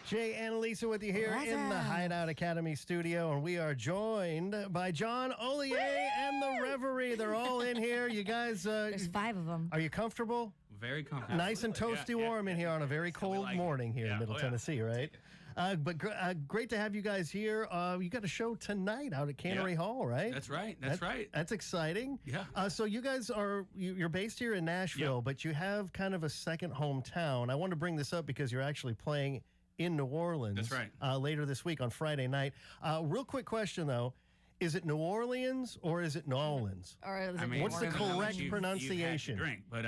Jay and Lisa with you here in the Hideout Academy studio, and we are joined by John, Hollier, and the Reverie. They're all in here. You guys, there's 5 of them. Are you comfortable? Very comfortable. Nice and toasty warm in here on a very cold morning here in Middle Tennessee, right? But great to have you guys here. You got a show tonight out at Cannery Hall, right? That's right. That's right. That's exciting. Yeah. So you guys you're based here in Nashville, but you have kind of a second hometown. I want to bring this up because you're actually playing in New Orleans. That's right. Later this week on Friday night. Real quick question though. Is it New Orleans or is it New Orleans? Or is it what's the correct pronunciation? You've had to drink, but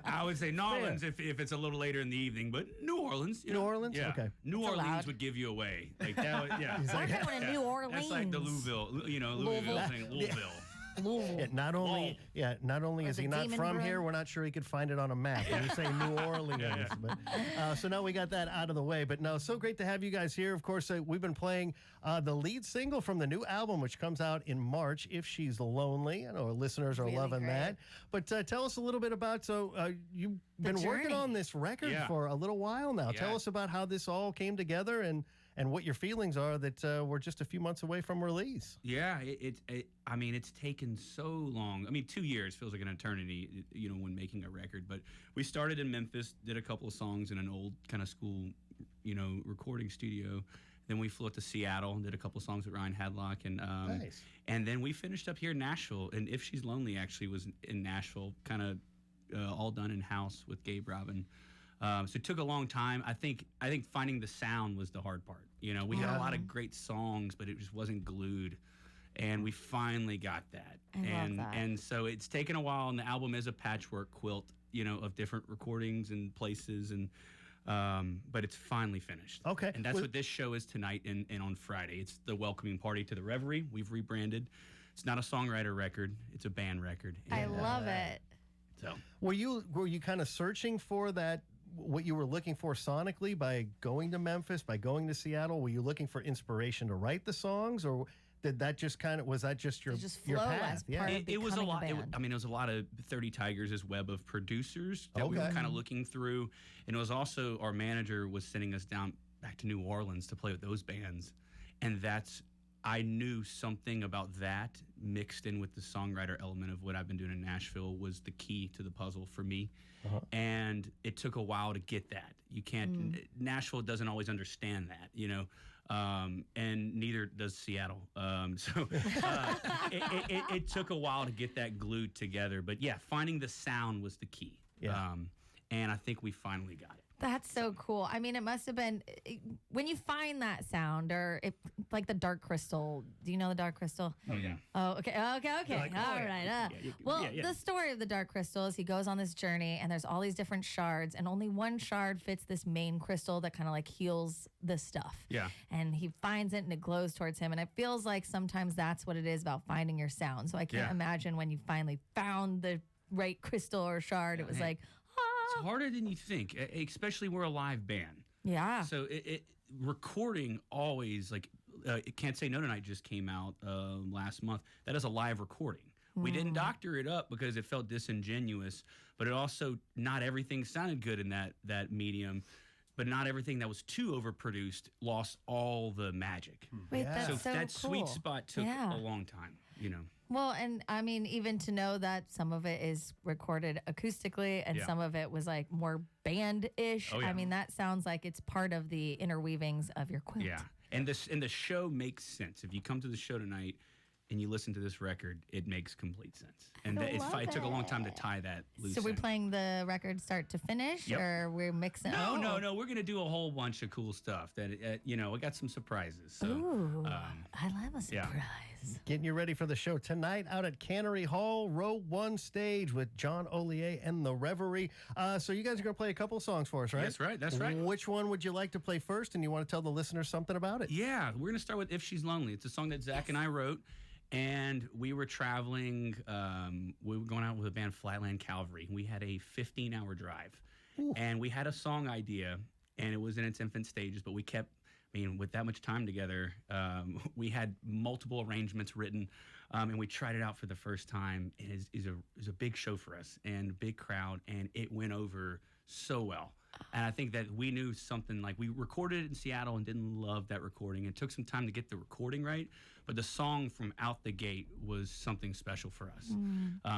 I would say New Orleans if it's a little later in the evening, but New Orleans. New Orleans? Yeah. Okay. New Orleans would give you away. Like that would, I'm going to New Orleans. That's like the Louisville thing, Louisville. Not only is he not from here, we're not sure he could find it on a map. When you say New Orleans, but so now we got that out of the way. But no, so great to have you guys here. Of course, we've been playing the lead single from the new album, which comes out in March. If She's Lonely, I know our listeners are loving that. But tell us a little bit about you've been working on this record for a little while now. Tell us about how this all came together and what your feelings are that we're just a few months away from release. Yeah, it's taken so long. 2 years feels like an eternity, when making a record. But we started in Memphis, did a couple of songs in an old kind of school, recording studio. Then we flew up to Seattle and did a couple of songs with Ryan Hadlock. And nice. And then we finished up here in Nashville. And If She's Lonely actually was in Nashville, kind of all done in-house with Gabe Robin. So it took a long time. I think finding the sound was the hard part. We had a lot of great songs, but it just wasn't glued. And we finally got that. I love that. And so it's taken a while, and the album is a patchwork quilt, of different recordings and places, and but it's finally finished. Okay. And that's what this show is tonight and on Friday. It's the welcoming party to the Reverie. We've rebranded. It's not a songwriter record. It's a band record. And, I love it. So were you kind of searching for that? What you were looking for sonically by going to Memphis, by going to Seattle? Were you looking for inspiration to write the songs, or did that just was that just your path? It was a lot. It was a lot of 30 Tigers' web of producers that we were kind of looking through, and it was also our manager was sending us down back to New Orleans to play with those bands, and I knew something about that mixed in with the songwriter element of what I've been doing in Nashville was the key to the puzzle for me. And it took a while to get that. You can't, Nashville doesn't always understand that, and neither does Seattle. It took a while to get that glued together. But yeah, finding the sound was the key. And I think we finally got it. That's so cool. It must have been when you find that sound, like the Dark Crystal. Do you know the Dark Crystal? Oh yeah. Oh, okay. Like, all right. The story of the Dark Crystal is he goes on this journey, and there's all these different shards, and only one shard fits this main crystal that kind of like heals this stuff. Yeah. And he finds it, and it glows towards him, and it feels like sometimes that's what it is about finding your sound. So I can't imagine when you finally found the right crystal or shard, it was like. It's harder than you think, especially we're a live band. Yeah. So recording always, Can't Say No Tonight just came out last month. That is a live recording. We didn't doctor it up because it felt disingenuous, but it also, not everything sounded good in that medium. But not everything that was too overproduced lost all the magic. Wait, that's so that cool. sweet spot took a long time, Well, and even to know that some of it is recorded acoustically and some of it was like more band-ish. Oh, yeah. That sounds like it's part of the interweavings of your quilt. Yeah, and the show makes sense. If you come to the show tonight and you listen to this record, it makes complete sense. And it took a long time to tie that loose. So we're playing the record start to finish, or we're mixing? No. We're gonna do a whole bunch of cool stuff. That we got some surprises. So, ooh, I love a surprise. Getting you ready for the show tonight out at Cannery Hall, row 1 stage with John, Hollier, and the Reverie. So you guys are gonna play a couple of songs for us, right? That's right. Which one would you like to play first? And you want to tell the listeners something about it? Yeah, we're gonna start with "If She's Lonely." It's a song that Zach and I wrote. And we were traveling, we were going out with a band, Flatland Calvary. We had a 15-hour drive. Ooh. And we had a song idea, and it was in its infant stages, but we kept, with that much time together, we had multiple arrangements written, and we tried it out for the first time. It is a big show for us, and a big crowd, and it went over so well. And I think that we knew something, like we recorded it in Seattle and didn't love that recording. It took some time to get the recording right, but the song from out the gate was something special for us.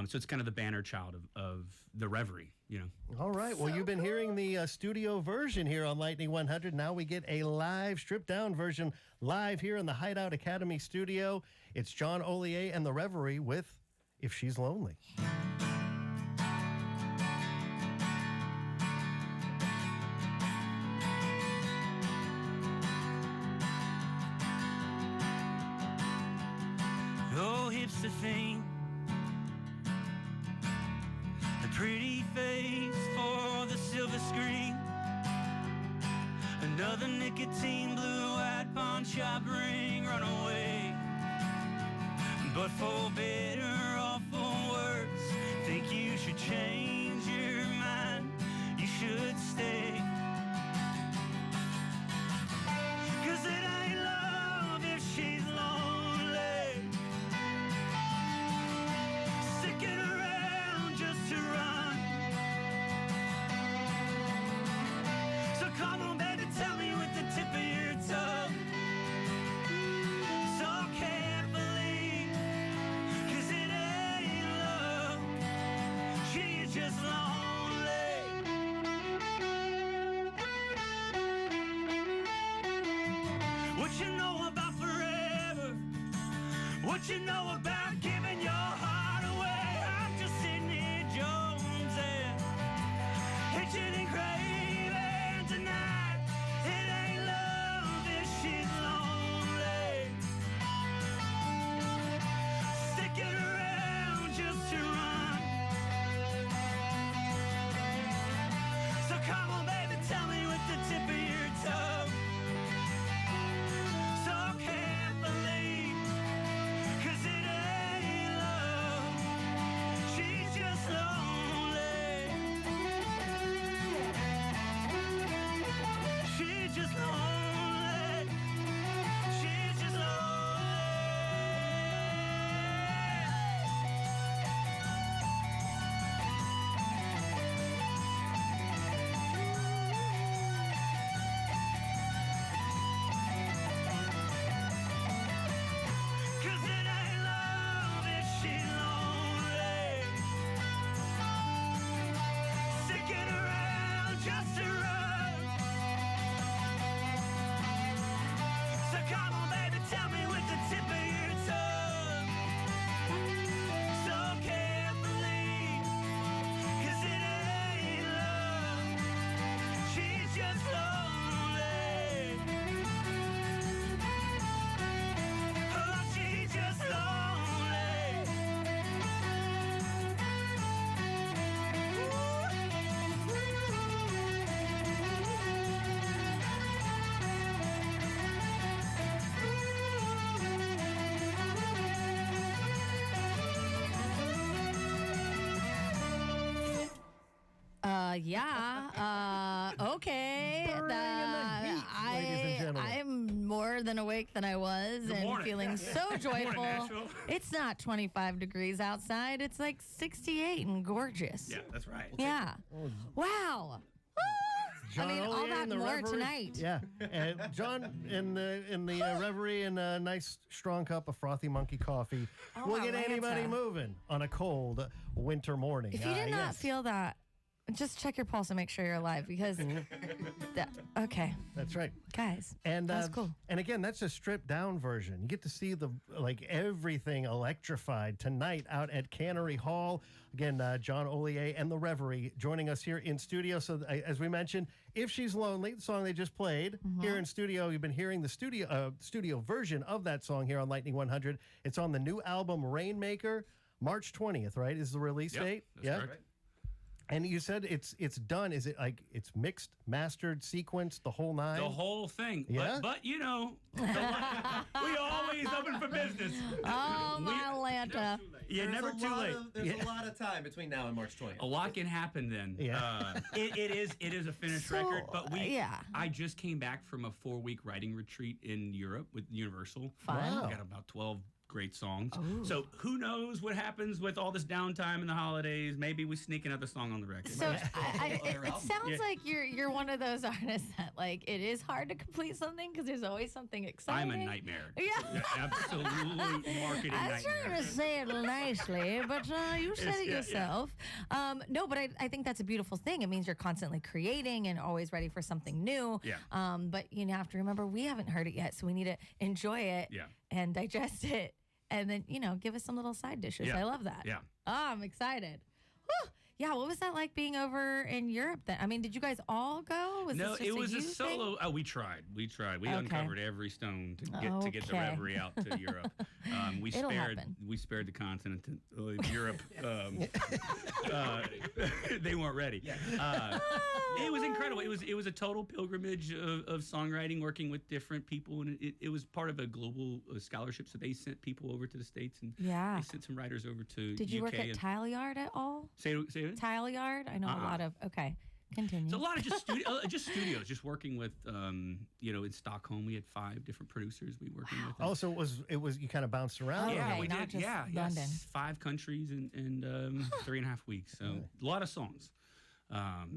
So it's kind of the banner child of the Reverie, you know. All right. Well, you've been hearing the studio version here on Lightning 100. Now we get a live, stripped-down version live here in the Hideout Academy studio. It's John Hollier and the Reverie with If She's Lonely. Oh, hips the thing, the pretty face for the silver screen, another nicotine blue-eyed pawn shop ring, run away. But for better or for worse, think you should change your mind, you should stay. 'Cause it ain't love if she's lonely, sticking around just to run. So come on, baby, tell me with the tip of your tongue, so carefully, 'cause it ain't love, she's just lonely. What you know about forever? What you know about giving your heart away? I'm just sitting here jonesing, itching and craving tonight. It ain't love if she's lonely, sticking around just to run. So come on, baby, tell me with the tip of your tongue, so carefully, 'cause it ain't love, she's just lonely. She's just lonely. She's just lonely. Cause it ain't love if she's lonely, sticking around just to run. So come on, baby, tell me with the tip of your tongue, so carefully, 'cause it ain't love, she's just lonely. Oh, she's just lonely. Okay. Bring in the heat, ladies and gentlemen. I'm more than awake than I was and morning. feeling so Good joyful. morning, Nashville. It's not 25 degrees outside. It's like 68 and gorgeous. Yeah, that's right. Yeah. Wow. John I mean, all Hollier that and the more Reverie. tonight. Yeah, and John in the Reverie and a nice strong cup of frothy monkey coffee Oh, will get anybody Atlanta. moving on a cold winter morning. If you did not yes. feel that, just check your pulse and make sure you're alive because okay, That's right. guys, And that's cool. And again, that's a stripped down version. You get to see the everything electrified tonight out at Cannery Hall. Again, John Hollier and the Reverie joining us here in studio. So as we mentioned, If She's Lonely, the song they just played here in studio. You've been hearing the studio version of that song here on Lightning 100. It's on the new album Rainmaker. March 20th, right, is the release date? That's correct. And you said it's done. Is it like it's mixed, mastered, sequenced, the whole nine? The whole thing. Yeah? But you know, we always open for business. Oh, my Atlanta. Yeah, never too late. There's a lot of time between now and March 20th. A lot can happen then. Yeah. It is a finished record, but yeah. I just came back from a 4-week writing retreat in Europe with Universal. Fun. Wow. I got about 12 great songs. Ooh. So who knows what happens with all this downtime in the holidays? Maybe we sneak another song on the record. So it sounds like you're one of those artists that like it is hard to complete something because there's always something exciting. I'm a nightmare. Yeah. Absolute marketing nightmare. I was trying to say it nicely, but you said it yourself. Yeah. No, but I think that's a beautiful thing. It means you're constantly creating and always ready for something new. Yeah. But you have to remember we haven't heard it yet, so we need to enjoy it and digest it, and then give us some little side dishes. Yeah. I love that. Yeah. Oh, I'm excited. Whew. Yeah, what was that like being over in Europe then? I mean, did you guys all go? No, it was a solo. Oh, we tried. We uncovered every stone to get the Reverie out to Europe. We spared the continent of Europe. They weren't ready. It was incredible. It was a total pilgrimage of songwriting, working with different people, and it was part of a global scholarship. So they sent people over to the States, and they sent some writers over to. Did you UK work at Tile Yard at all? Say it. Tile Yard? I know a lot of. Okay, continue. It's a lot of just studios, just working with. In Stockholm, we had 5 different producers we working with. Oh, so it was you kind of bounced around. Oh, yeah, okay, we not did. just London. 5 countries and 3.5 weeks. So a lot of songs.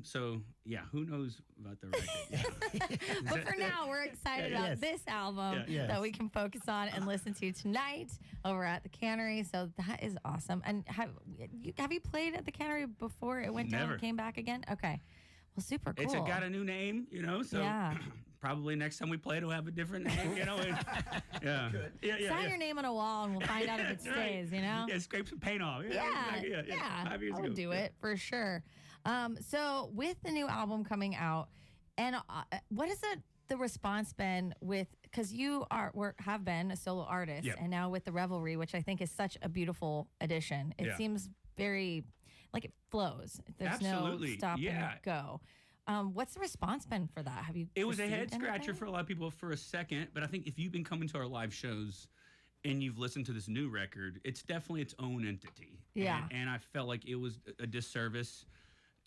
So yeah, who knows about the record? But for now, we're excited about this album that we can focus on and listen to tonight over at the Cannery. So that is awesome. And have you played at the Cannery before it went down and came back again? Okay, well, super cool. It's got a new name, so probably next time we play it'll have a different name, Sign your name on a wall and we'll find out if it stays, Yeah, scrape some paint off. Yeah. 5 years I'll ago. do it for sure. So with the new album coming out, and what has the response been with, because you have been a solo artist, and now with the Revelry, which I think is such a beautiful addition. It seems very, like it flows. There's no stop and go. What's the response been for that? Have you? It was a head scratcher for a lot of people for a second, but I think if you've been coming to our live shows and you've listened to this new record, it's definitely its own entity. Yeah. And I felt like it was a disservice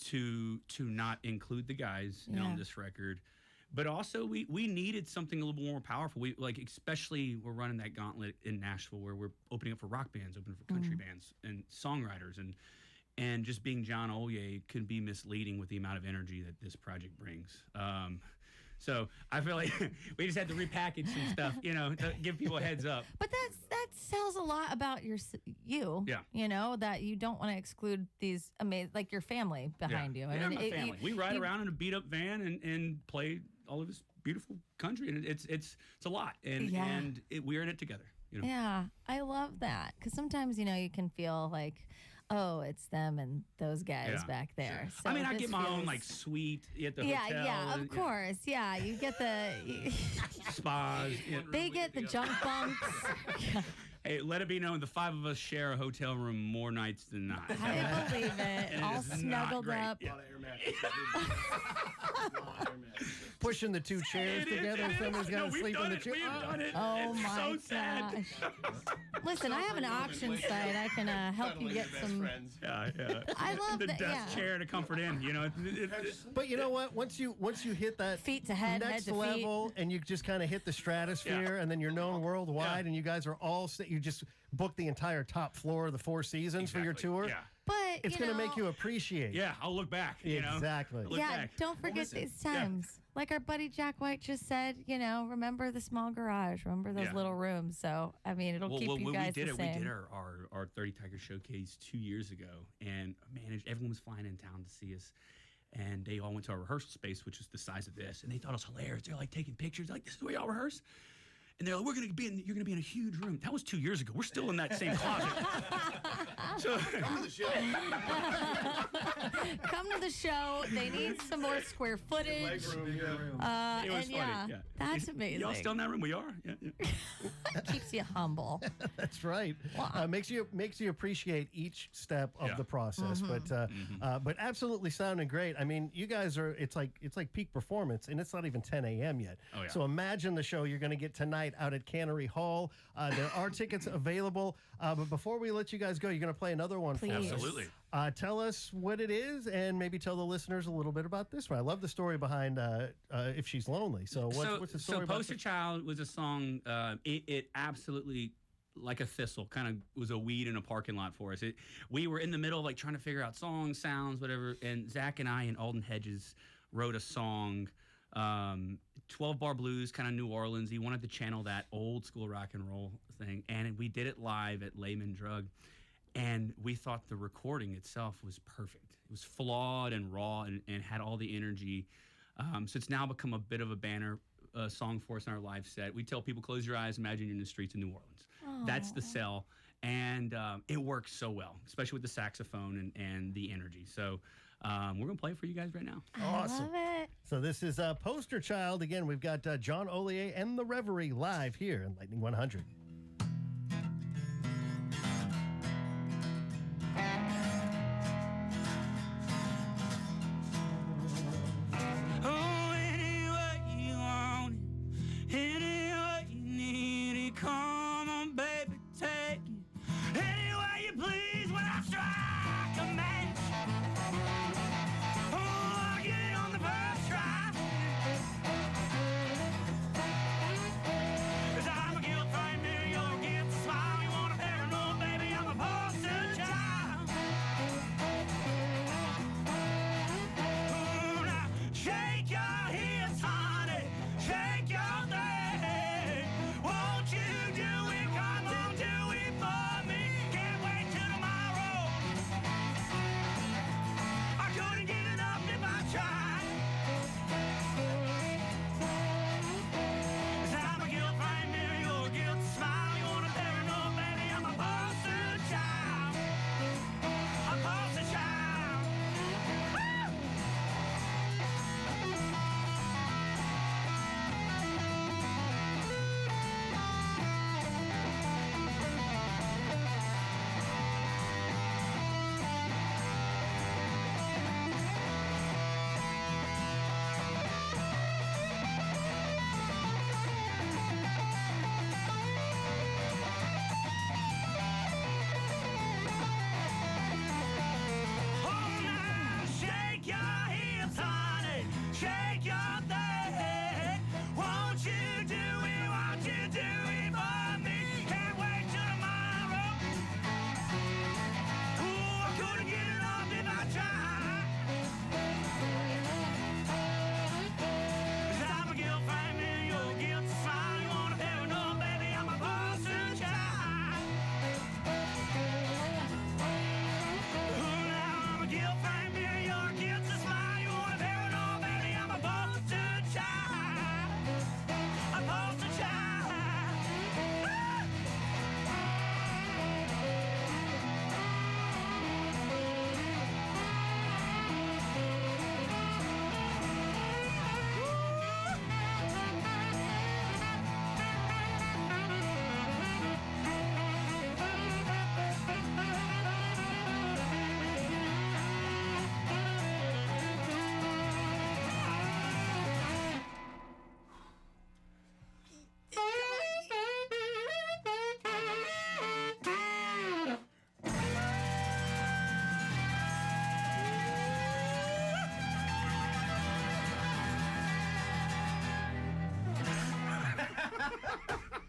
to not include the guys on this record. But also we needed something a little more powerful. Especially we're running that gauntlet in Nashville where we're opening up for rock bands, opening for country bands and songwriters, and just being John Hollier can be misleading with the amount of energy that this project brings. So I feel like we just had to repackage some stuff, to give people a heads up. But that tells a lot about you. Yeah. That you don't want to exclude these amazing, like your family behind you. I mean, my family. We ride around in a beat up van and play all of this beautiful country, and it's a lot, and we're in it together. Yeah, I love that because sometimes you can feel like, oh, it's them and those guys back there. Sure. So I mean, I get my own suite at the hotel. Yeah, of course. Yeah, you get the spas. They get the junk bunks. Hey, let it be known the 5 of us share a hotel room more nights than not. I believe it. All snuggled up. Yeah. Pushing the 2 chairs together and somebody's got to sleep in the chair. We've done it. Oh it's my so gosh. sad. Listen, I have an auction site. I can help you get some. Yeah. I love the that. desk chair to comfort in. But you know what? Once you hit that feet to head, next head to level, feet. and you just kind of hit the stratosphere, and then you're known worldwide, and you guys are all you just booked the entire top floor of the 4 Seasons for your tour. Yeah. But it's going to make you appreciate. Yeah, I'll look back. Exactly. Look back. Don't forget these times. Yeah. Like our buddy Jack White just said, remember the small garage, remember those little rooms. So, I mean, it'll keep you guys the same. We did our 30 Tiger showcase 2 years ago, and everyone was flying in town to see us. And they all went to our rehearsal space, which was the size of this, and they thought it was hilarious. They're like taking pictures, like, this is the way y'all rehearse. And they're like, you're gonna be in a huge room. That was 2 years ago. We're still in that same closet. So come to the show. Come to the show. They need some more square footage. It was funny. That's amazing. Y'all still in that room? We are. Yeah. Keeps you humble. That's right. Makes you appreciate each step of the process. But absolutely sounding great. I mean, you guys are. It's like peak performance, and it's not even 10 a.m. yet. Oh, yeah. So imagine the show you're going to get tonight out at Cannery Hall. There are tickets available. But before we let you guys go, you're going to play another one Please. for us. Absolutely. Tell us what it is, and maybe tell the listeners a little bit about this one. I love the story behind If She's Lonely. So what's the story So about Poster Child was a song, it absolutely like a thistle, kind of was a weed in a parking lot for us. We were in the middle of like trying to figure out songs, sounds, whatever. And Zach and I and Alden Hedges wrote a song, 12-bar blues, kind of New Orleans. He wanted to channel that old school rock and roll thing. And we did it live at Layman Drug. And we thought the recording itself was perfect. It was flawed and raw and had all the energy. So it's now become a bit of a banner song for us in our live set. We tell people, close your eyes, imagine you're in the streets of New Orleans. Aww. That's the sell. And it works so well, especially with the saxophone and the energy. So we're going to play it for you guys right now. Awesome. I love it. So this is Poster Child. Again, we've got John Hollier and the Reverie live here in Lightning 100.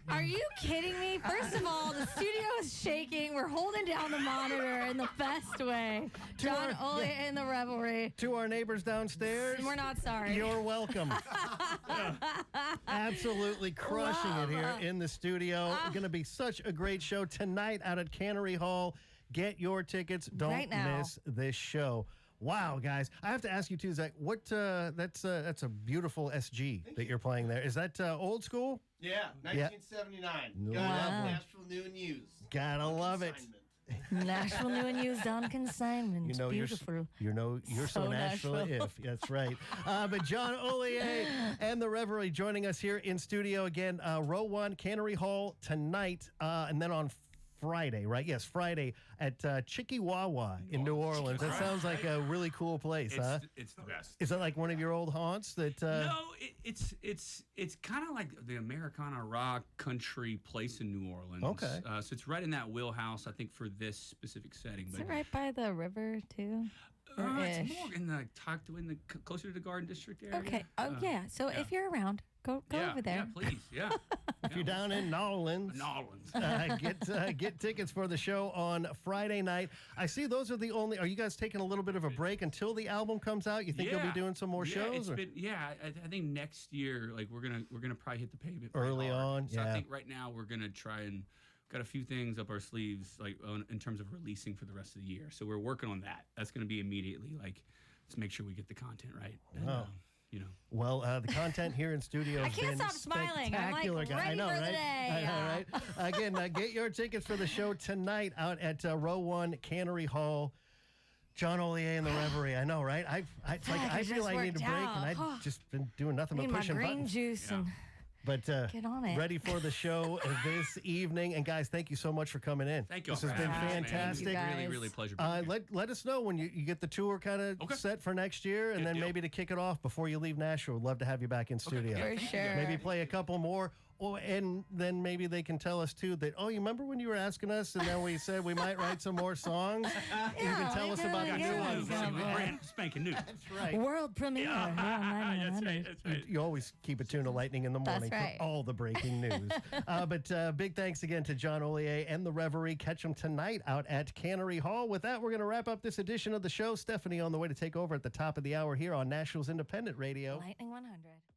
Are you kidding me? First of all, the studio is shaking. We're holding down the monitor in the best way. John Hollier and the Revelry. To our neighbors downstairs. We're not sorry. You're welcome. Absolutely crushing it here in the studio. Going to be such a great show tonight out at Cannery Hall. Get your tickets. Don't miss this show. Wow, guys. I have to ask you, too, Zach, what, that's a beautiful SG that you're playing there. Is that old school? Yeah, 1979. Wow. Nashville New and Used. Gotta love it. Nashville New and Used on consignment. You know, beautiful. You're so Nashville if. That's right. But John Hollier and the Reverie joining us here in studio again. Row 1, Cannery Hall tonight, and then on Friday, right? Yes, Friday at Chickawawa in New Orleans. That sounds like a really cool place, huh? It's the best. Is that like one of your old haunts? That No, it's kind of like the Americana rock country place in New Orleans. Okay. So it's right in that wheelhouse, I think, for this specific setting. Is it right by the river too? It's more in the closer to the Garden District area. Okay. Oh yeah. So if you're around, Go over there. Yeah, please. Yeah. If you're down in Nolans, get tickets for the show on Friday night. I see those are the only. Are you guys taking a little bit of a break until the album comes out? You think you'll be doing some more shows? I think next year, like we're gonna probably hit the pavement early on. So I think right now we're gonna try and got a few things up our sleeves, like in terms of releasing for the rest of the year. So we're working on that. That's gonna be immediately. Like, let's make sure we get the content right. And, Well, the content here in studio has been smiling. I'm like, ready I know, for right? the day. I know, right? Again, get your tickets for the show tonight out at Row 1 Cannery Hall. John Hollier and the Reverie. I know, right? I feel I need a break, and I've just been doing nothing but pushing my green buttons. Juice and But get on it. Ready for the show this evening. And guys, thank you so much for coming in. Thank you. This has been fantastic. Really a pleasure. Let us know when you get the tour kind of set for next year, and then maybe to kick it off before you leave Nashville. We'd love to have you back in studio. For sure. Maybe play a couple more. Oh, and then maybe they can tell us too that, you remember when you were asking us and then we said we might write some more songs? You can tell us about the new ones. Brand spanking new. That's right. World premiere. That's right. You always keep a tune of lightning in the morning for all the breaking news. But big thanks again to John Hollier and the Reverie. Catch them tonight out at Cannery Hall. With that, we're going to wrap up this edition of the show. Stephanie on the way to take over at the top of the hour here on Nashville's Independent Radio. Lightning 100.